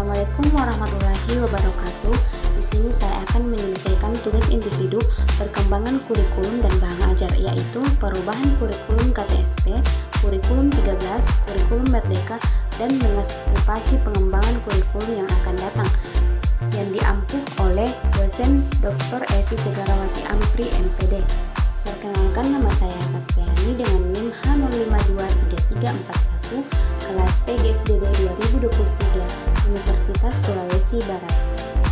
Assalamualaikum warahmatullahi wabarakatuh. Di sini saya akan menyelesaikan tugas individu perkembangan kurikulum dan bahan ajar, yaitu perubahan kurikulum KTSP, kurikulum 13, kurikulum merdeka, dan mengantisipasi pengembangan kurikulum yang akan datang, yang diampu oleh dosen Dr. Evi Segarawati Ampri MPD. Perkenalkan, nama saya Sapriani dengan NIM H05233441, kelas PGSDD 2023, Universitas Sulawesi Barat.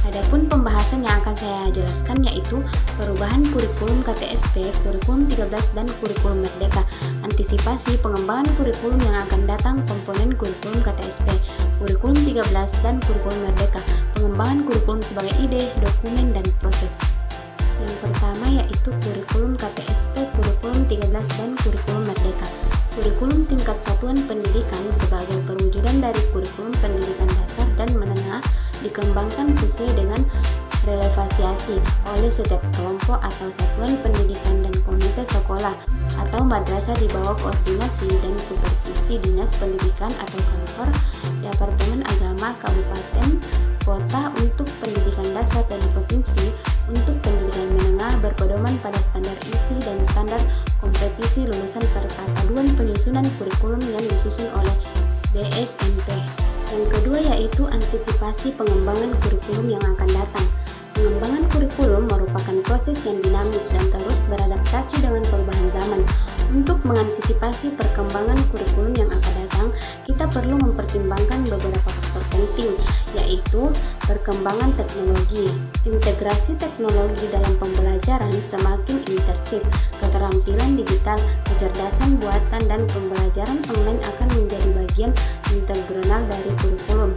Adapun pembahasan yang akan saya jelaskan yaitu perubahan kurikulum KTSP, kurikulum 13 dan kurikulum merdeka, antisipasi pengembangan kurikulum yang akan datang, komponen kurikulum KTSP, kurikulum 13 dan kurikulum merdeka, pengembangan kurikulum sebagai ide, dokumen, dan proses. Yang pertama yaitu kurikulum KTSP, kurikulum 13 dan kurikulum merdeka. Kurikulum tingkat satuan pendidikan sebagai perwujudan dari kurikulum pendidikan dasar dan menengah dikembangkan sesuai dengan relevasiasi oleh setiap kelompok atau satuan pendidikan dan komite sekolah atau madrasah di bawah koordinasi dan supervisi Dinas Pendidikan atau kantor Departemen Agama Kabupaten Kota untuk pendidikan dasar dan provinsi untuk pendidikan menengah berpedoman pada standar isi dan standar kompetisi lulusan serta paduan penyusunan kurikulum yang disusun oleh BSNP. Yang kedua yaitu antisipasi pengembangan kurikulum yang akan datang. Pengembangan kurikulum merupakan proses yang dinamis dan terus beradaptasi dengan perubahan zaman. Untuk mengantisipasi perkembangan kurikulum yang akan datang, kita perlu mempertimbangkan beberapa faktor penting, yaitu perkembangan teknologi. Integrasi teknologi dalam pembelajaran semakin intensif, keterampilan digital, kecerdasan buatan, dan pembelajaran online akan menjadi bagian integral dari kurikulum.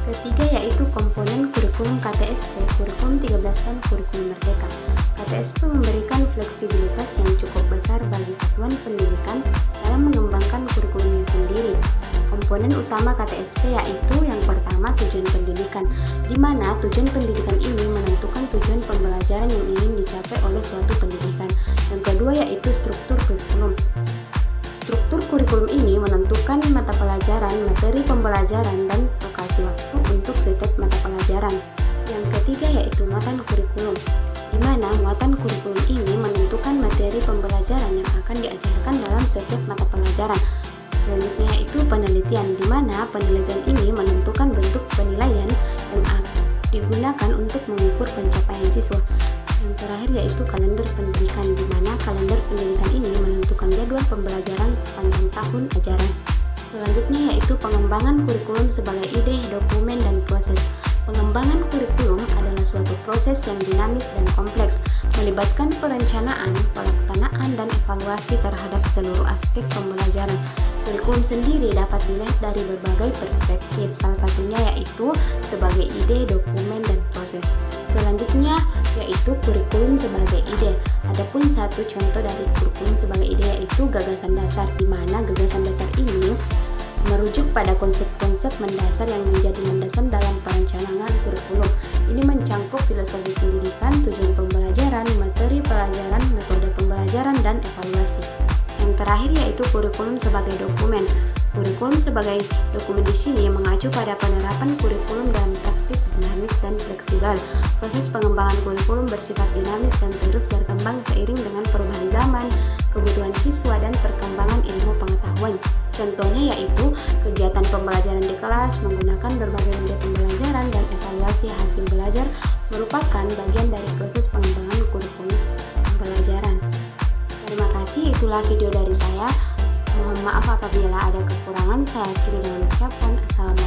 Ketiga yaitu komponen kurikulum KTSP, kurikulum 13 dan kurikulum merdeka. KTSP memberikan fleksibilitas yang cukup besar bagi satuan pendidikan dalam mengembangkan kurikulumnya sendiri. Komponen utama KTSP yaitu yang pertama tujuan pendidikan, di mana tujuan pendidikan ini menentukan tujuan pembelajaran yang ingin dicapai oleh suatu pendidikan. Yang kedua yaitu struktur kurikulum. Struktur kurikulum ini menentukan mata pelajaran, materi pembelajaran, dan lokasi waktu untuk setiap mata pelajaran. Yang ketiga yaitu muatan kurikulum, di mana muatan kurikulum ini menentukan materi pembelajaran yang akan diajarkan dalam setiap mata pelajaran. Selanjutnya yaitu penelitian, di mana penelitian ini menentukan bentuk penilaian yang digunakan untuk mengukur pencapaian siswa. Yang terakhir yaitu kalender pendidikan, di mana kalender pendidikan ini menentukan jadwal pembelajaran sepanjang tahun ajaran. Selanjutnya yaitu pengembangan kurikulum sebagai ide, dokumen, dan proses. Pengembangan kurikulum adalah suatu proses yang dinamis dan kompleks, melibatkan perencanaan, pelaksanaan, dan evaluasi terhadap seluruh aspek pembelajaran. Kurikulum sendiri dapat dilihat dari berbagai perspektif, salah satunya yaitu sebagai ide, dokumen, dan proses. Selanjutnya yaitu kurikulum sebagai ide. Adapun satu contoh dari kurikulum sebagai ide yaitu gagasan dasar, di mana gagasan dasar ini merujuk pada konsep-konsep mendasar yang menjadi landasan dalam perencanaan kurikulum. Ini mencangkup filosofi pendidikan, tujuan pembelajaran, materi pelajaran, metode pembelajaran, dan evaluasi. Yang terakhir yaitu kurikulum sebagai dokumen. Kurikulum sebagai dokumen di sini mengacu pada penerapan kurikulum dalam praktik dinamis dan fleksibel. Proses pengembangan kurikulum bersifat dinamis dan terus berkembang seiring dengan perubahan zaman, kebutuhan siswa, dan perkembangan ilmu pengetahuan. Contohnya yaitu kegiatan pembelajaran di kelas menggunakan berbagai metode pembelajaran dan evaluasi hasil belajar merupakan bagian dari proses pengembangan kurikulum pembelajaran. Terima kasih, itulah video dari saya. Mohon maaf apabila ada kekurangan. Saya akhiri dengan ucapan Assalamualaikum.